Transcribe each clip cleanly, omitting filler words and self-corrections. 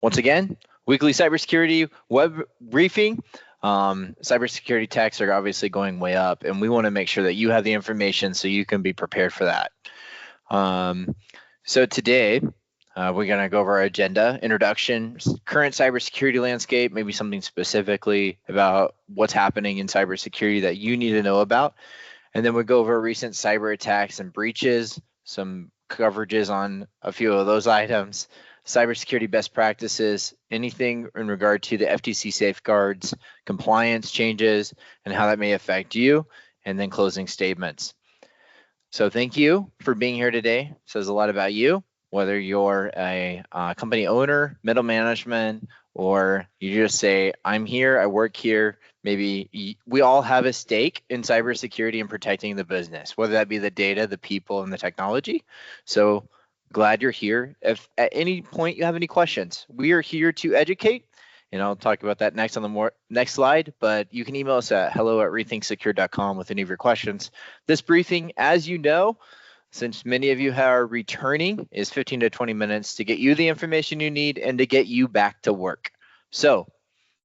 Once again, weekly cybersecurity web briefing. Cybersecurity attacks are obviously going way up, and we want to make sure that you have the information so you can be prepared for that. So today, we're going to go over our agenda, introduction, current cybersecurity landscape, maybe something specifically about what's happening in cybersecurity that you need to know about. And then we'll go over recent cyber attacks and breaches, some coverages on a few of those items, cybersecurity best practices, anything in regard to the FTC safeguards, compliance changes, and how that may affect you, and then closing statements. So thank you for being here today. It says a lot about you, whether you're a company owner, middle management, or you just say, I'm here, I work here. Maybe we all have a stake in cybersecurity and protecting the business, whether that be the data, the people, and the technology. So glad you're here. If at any point you have any questions, we are here to educate, and I'll talk about that next on the next slide, but you can email us at hello@rethinksecure.com with any of your questions. This briefing, as you know, since many of you are returning, is 15 to 20 minutes to get you the information you need and to get you back to work. So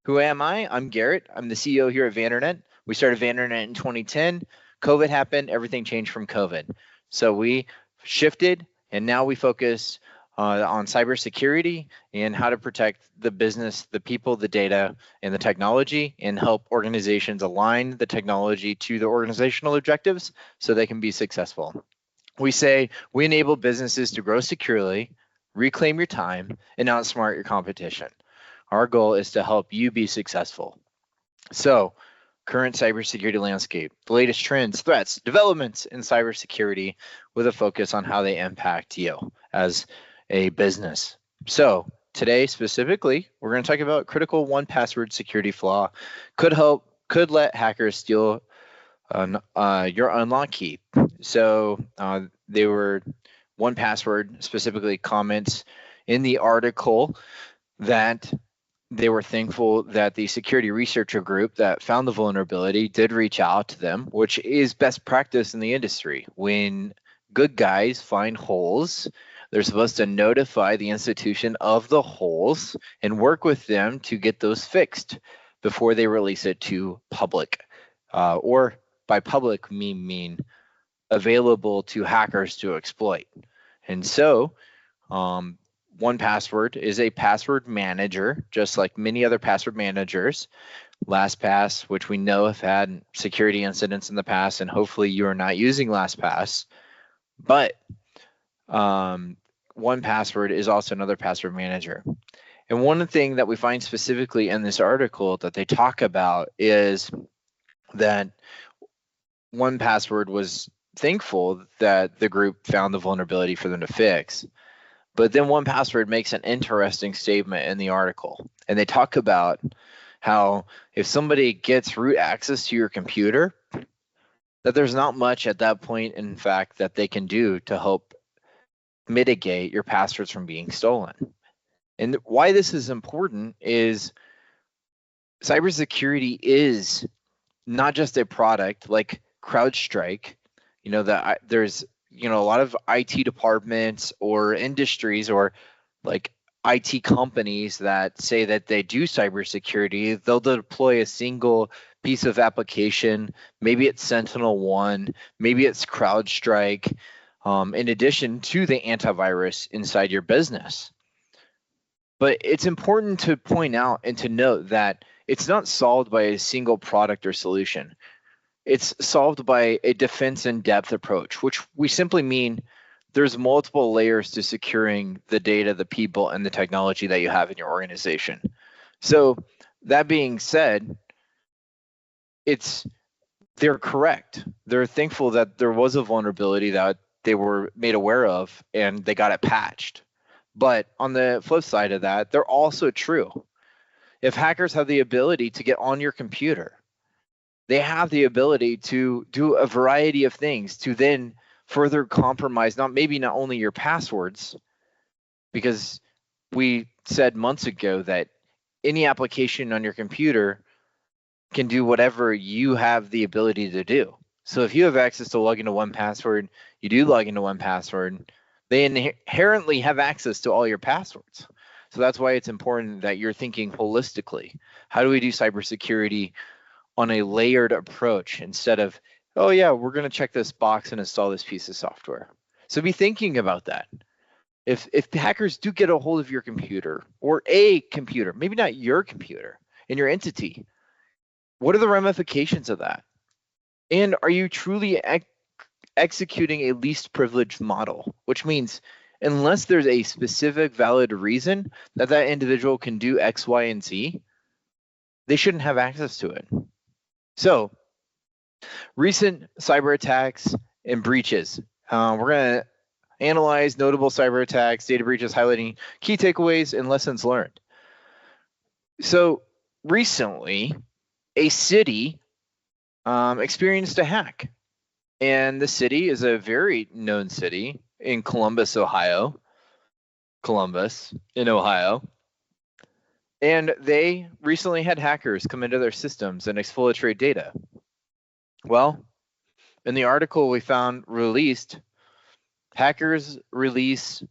who am I? I'm Garrett. I'm the CEO here at Vandernet. We started Vandernet in 2010. COVID happened, everything changed from COVID. So we shifted, and now we focus on cybersecurity and how to protect the business, the people, the data, and the technology, and help organizations align the technology to the organizational objectives so they can be successful. We say we enable businesses to grow securely, reclaim your time, and outsmart your competition. Our goal is to help you be successful. So, current cybersecurity landscape, the latest trends, threats, developments in cybersecurity with a focus on how they impact you as a business. So today specifically, we're going to talk about critical 1Password security flaw could let hackers steal your unlock key. So they were 1Password specifically comments in the article that they were thankful that the security researcher group that found the vulnerability did reach out to them, which is best practice in the industry. When good guys find holes, they're supposed to notify the institution of the holes and work with them to get those fixed before they release it to public. Or by public, we mean available to hackers to exploit. And so 1Password is a password manager, just like many other password managers. LastPass, which we know have had security incidents in the past, and hopefully you are not using LastPass. But 1Password is also another password manager. And one thing that we find specifically in this article that they talk about is that 1Password was thankful that the group found the vulnerability for them to fix. But then 1Password makes an interesting statement in the article, and they talk about how if somebody gets root access to your computer, that there's not much at that point, in fact, that they can do to help mitigate your passwords from being stolen. And why this is important is cybersecurity is not just a product like CrowdStrike. You know, that there's a lot of IT departments or industries or like IT companies that say that they do cybersecurity. They'll deploy a single piece of application. Maybe it's SentinelOne, maybe it's CrowdStrike, in addition to the antivirus inside your business. But it's important to point out and to note that it's not solved by a single product or solution. It's solved by a defense in depth approach, which we simply mean there's multiple layers to securing the data, the people, and the technology that you have in your organization. So that being said, they're correct. They're thankful that there was a vulnerability that they were made aware of and they got it patched. But on the flip side of that, they're also true. If hackers have the ability to get on your computer, they have the ability to do a variety of things to then further compromise not only your passwords, because we said months ago that any application on your computer can do whatever you have the ability to do. So if you have access to log into 1Password, you do log into 1Password, they inherently have access to all your passwords. So that's why it's important that you're thinking holistically. How do we do cybersecurity on a layered approach instead of, oh yeah, we're going to check this box and install this piece of software. So be thinking about that. If the hackers do get a hold of your computer or a computer, maybe not your computer in your entity, what are the ramifications of that? And are you truly executing a least privileged model, which means unless there's a specific valid reason that that individual can do X, Y, and Z, they shouldn't have access to it. So recent cyber attacks and breaches. We're going to analyze notable cyber attacks, data breaches, highlighting key takeaways and lessons learned. So recently, a city experienced a hack. And the city is a very known city in Columbus, Ohio. Columbus in Ohio. And they recently had hackers come into their systems and exfiltrate data. Well, in the article we found released, hackers release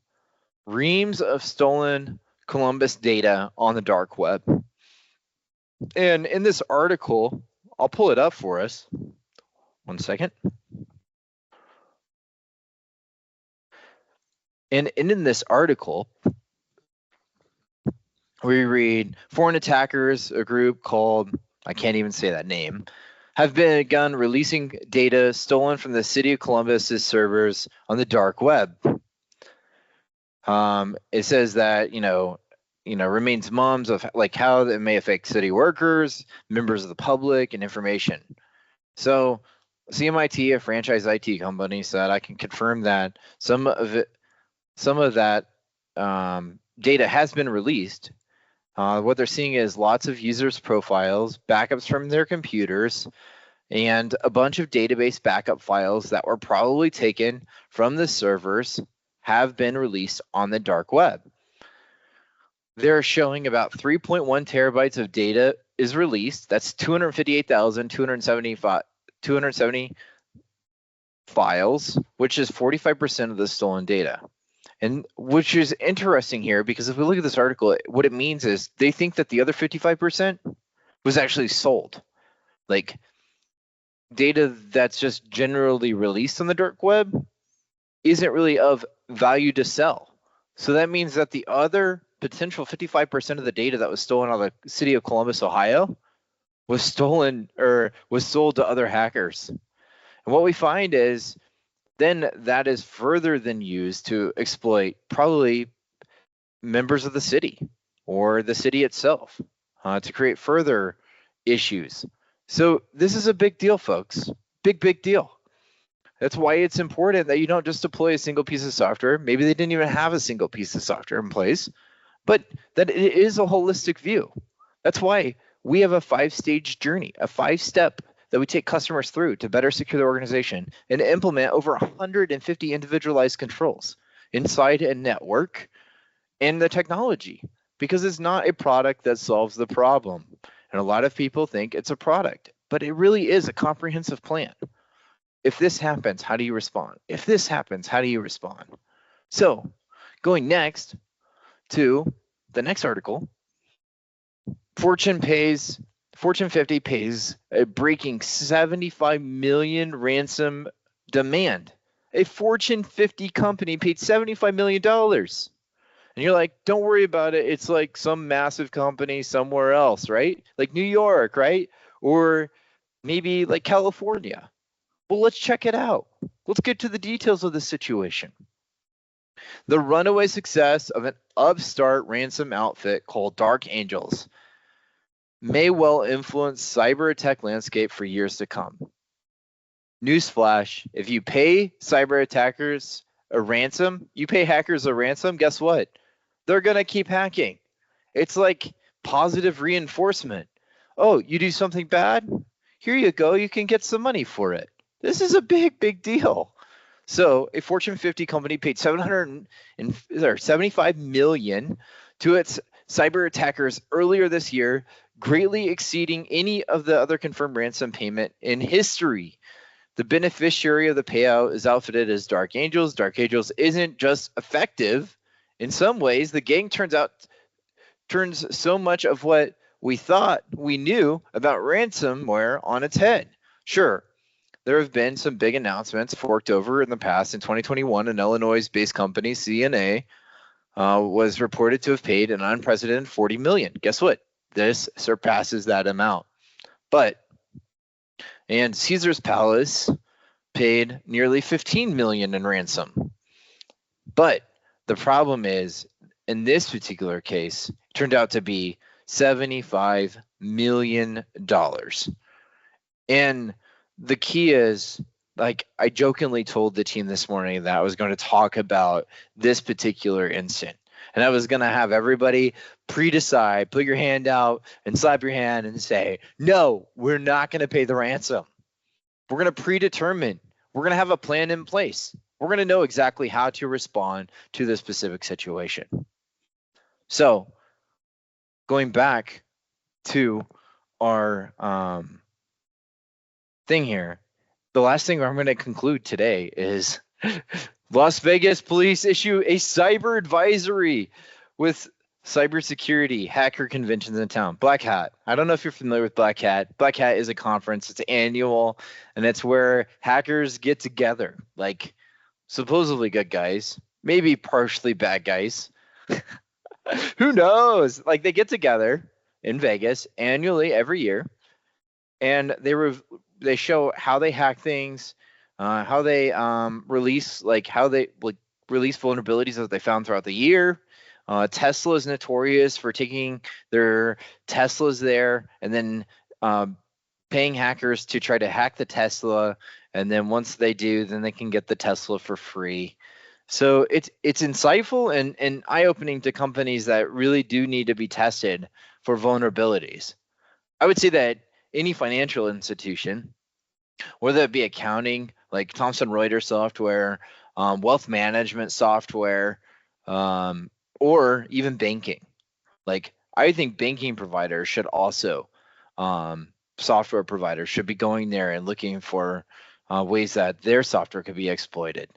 reams of stolen Columbus data on the dark web. And in this article, I'll pull it up for us. 1 second. And in this article, we read foreign attackers, a group called, I can't even say that name, have begun releasing data stolen from the city of Columbus's servers on the dark web. It says that, remains mums of like how it may affect city workers, members of the public, and information. So CMIT, a franchise IT company, said I can confirm that some of that data has been released. What they're seeing is lots of users' profiles, backups from their computers, and a bunch of database backup files that were probably taken from the servers have been released on the dark web. They're showing about 3.1 terabytes of data is released. That's 270 files, which is 45% of the stolen data. And which is interesting here because if we look at this article, what it means is they think that the other 55% was actually sold. Like data that's just generally released on the dark web isn't really of value to sell. So that means that the other potential 55% of the data that was stolen out of the city of Columbus, Ohio, was stolen or was sold to other hackers. And what we find is then that is further than used to exploit probably members of the city or the city itself to create further issues. So this is a big deal, folks. Big deal. That's why it's important that you don't just deploy a single piece of software. Maybe they didn't even have a single piece of software in place, but that it is a holistic view. That's why we have a 5-stage journey, a 5-step that we take customers through to better secure their organization and implement over 150 individualized controls inside a network and the technology, because it's not a product that solves the problem. And a lot of people think it's a product, but it really is a comprehensive plan. If this happens, how do you respond? If this happens, how do you respond? So going next to the next article, Fortune 50 pays a breaking 75 million ransom demand. A Fortune 50 company paid $75 million. And you're like, don't worry about it. It's like some massive company somewhere else, right? Like New York, right? Or maybe like California. Well, let's check it out. Let's get to the details of the situation. The runaway success of an upstart ransom outfit called Dark Angels may well influence cyber attack landscape for years to come. Newsflash, if you pay cyber attackers a ransom, you pay hackers a ransom, guess what? They're going to keep hacking. It's like positive reinforcement. Oh, you do something bad? Here you go. You can get some money for it. This is a big deal. So a Fortune 50 company paid $75 million to its cyber attackers earlier this year, greatly exceeding any of the other confirmed ransom payment in history. The beneficiary of the payout is outfitted as Dark Angels. Dark Angels isn't just effective. In some ways, the gang turns out turns so much of what we thought we knew about ransomware on its head. Sure, there have been some big announcements forked over in the past. In 2021, an Illinois-based company, CNA, was reported to have paid an unprecedented $40 million. Guess what? This surpasses that amount. And Caesar's Palace paid nearly $15 million in ransom. But the problem is, in this particular case, it turned out to be $75 million. And the key is, like, I jokingly told the team this morning that I was going to talk about this particular incident. And I was going to have everybody pre-decide, put your hand out and slap your hand and say, no, we're not going to pay the ransom. We're going to predetermine. We're going to have a plan in place. We're going to know exactly how to respond to this specific situation. So going back to our thing here, the last thing I'm going to conclude today is Las Vegas police issue a cyber advisory with cybersecurity hacker conventions in town. Black Hat. I don't know if you're familiar with Black Hat. Black Hat is a conference. It's annual, and it's where hackers get together, like supposedly good guys, maybe partially bad guys. Who knows? Like, they get together in Vegas annually every year, and they show how they hack things, how they release vulnerabilities that they found throughout the year. Tesla is notorious for taking their Teslas there and then paying hackers to try to hack the Tesla, and then once they do, then they can get the Tesla for free. So it's insightful and eye-opening to companies that really do need to be tested for vulnerabilities. I would say that any financial institution, whether it be accounting, like Thomson Reuters software, wealth management software, or even banking. Like, I think banking providers should also, software providers should be going there and looking for ways that their software could be exploited.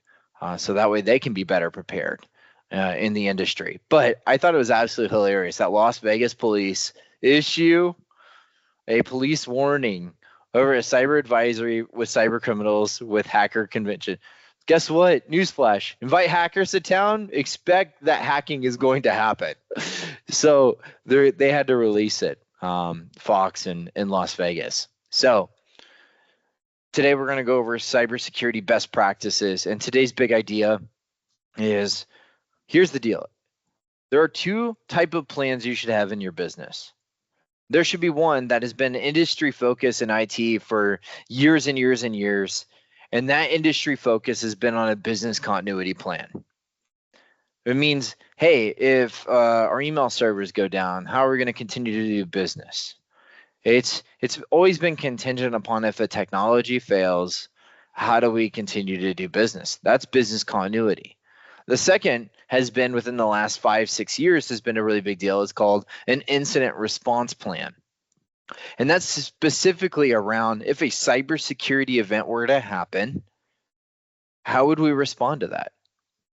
So that way they can be better prepared in the industry. But I thought it was absolutely hilarious that Las Vegas police issue a police warning over a cyber advisory with cyber criminals with hacker convention. Guess what? Newsflash. Invite hackers to town. Expect that hacking is going to happen. So they had to release it, Fox in Las Vegas. So today we're going to go over cybersecurity best practices. And today's big idea is, here's the deal. There are two types of plans you should have in your business. There should be one that has been industry focused in IT for years and years and years. And that industry focus has been on a business continuity plan. It means, hey, if our email servers go down, how are we going to continue to do business? It's always been contingent upon, if a technology fails, how do we continue to do business? That's business continuity. The second has been, within the last 5-6 years, has been a really big deal. It's called an incident response plan. And that's specifically around, if a cybersecurity event were to happen, how would we respond to that?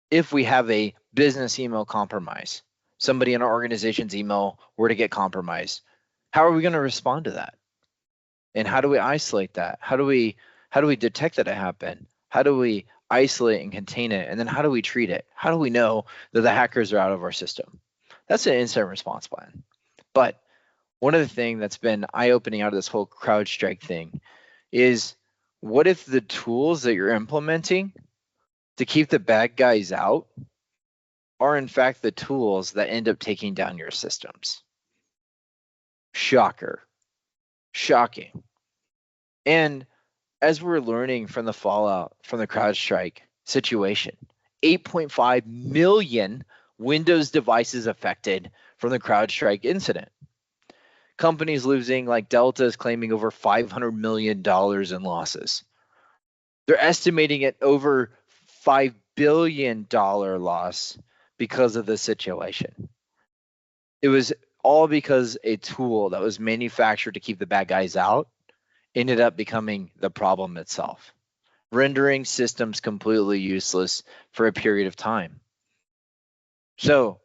If we have a business email compromise, somebody in our organization's email were to get compromised, how are we going to respond to that? And how do we isolate that? How do we detect that it happened? How do we isolate and contain it? And then how do we treat it? How do we know that the hackers are out of our system? That's an incident response plan. But one of the things that's been eye-opening out of this whole CrowdStrike thing is, what if the tools that you're implementing to keep the bad guys out are in fact the tools that end up taking down your systems? Shocker. Shocking. And as we're learning from the fallout from the CrowdStrike situation, 8.5 million Windows devices affected from the CrowdStrike incident. Companies losing, like Delta is claiming over $500 million in losses. They're estimating it over $5 billion loss because of the situation. It was all because a tool that was manufactured to keep the bad guys out ended up becoming the problem itself, rendering systems completely useless for a period of time. So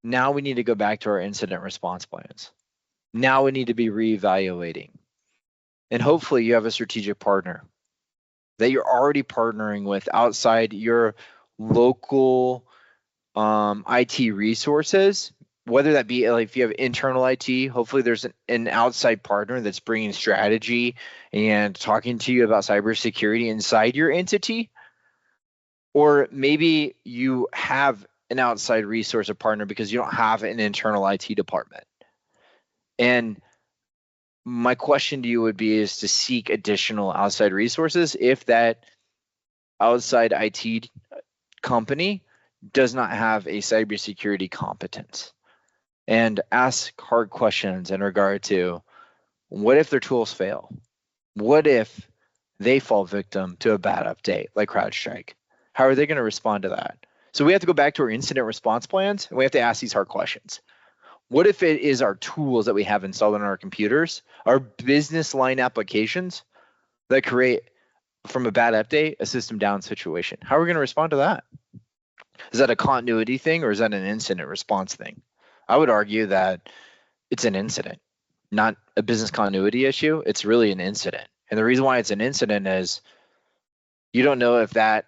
Now we need to go back to our incident response plans. Now we need to be reevaluating. And hopefully you have a strategic partner that you're already partnering with outside your local IT resources, whether that be like if you have internal IT, hopefully there's an outside partner that's bringing strategy and talking to you about cybersecurity inside your entity. Or maybe you have an outside resource or partner because you don't have an internal IT department. And my question to you would be is to seek additional outside resources if that outside IT company does not have a cybersecurity competence, and ask hard questions in regard to what if their tools fail? What if they fall victim to a bad update like CrowdStrike? How are they going to respond to that? So we have to go back to our incident response plans and we have to ask these hard questions. What if it is our tools that we have installed on our computers, our business line applications that create from a bad update a system down situation? How are we going to respond to that? Is that a continuity thing or is that an incident response thing? I would argue that it's an incident, not a business continuity issue. It's really an incident. And the reason why it's an incident is you don't know if that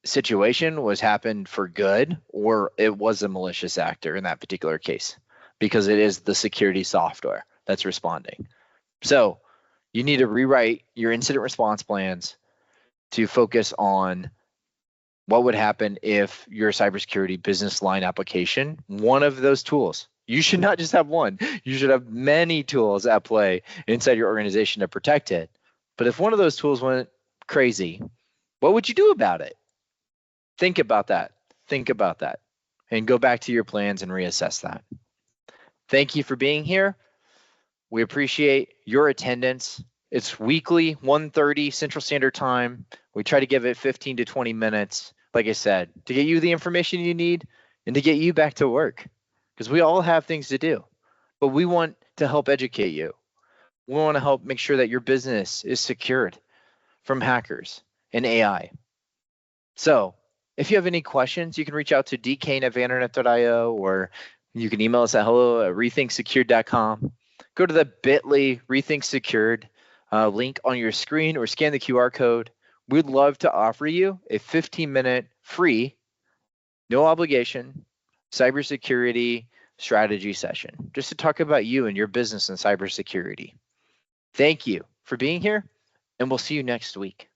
situation was happened for good or it was a malicious actor in that particular case, because it is the security software that's responding. So you need to rewrite your incident response plans to focus on what would happen if your cybersecurity business line application, one of those tools, you should not just have one, you should have many tools at play inside your organization to protect it. But if one of those tools went crazy, what would you do about it? Think about that. Think about that. And go back to your plans and reassess that. Thank you for being here. We appreciate your attendance. It's weekly, 1:30 Central Standard Time. We try to give it 15 to 20 minutes, like I said, to get you the information you need and to get you back to work, because we all have things to do. But we want to help educate you. We want to help make sure that your business is secured from hackers and AI. So if you have any questions, you can reach out to dkane@vandernet.io, or you can email us at hello@rethinksecured.com. Go to the bit.ly Rethink Secured link on your screen or scan the QR code. We'd love to offer you a 15-minute free, no obligation cybersecurity strategy session just to talk about you and your business in cybersecurity. Thank you for being here, and we'll see you next week.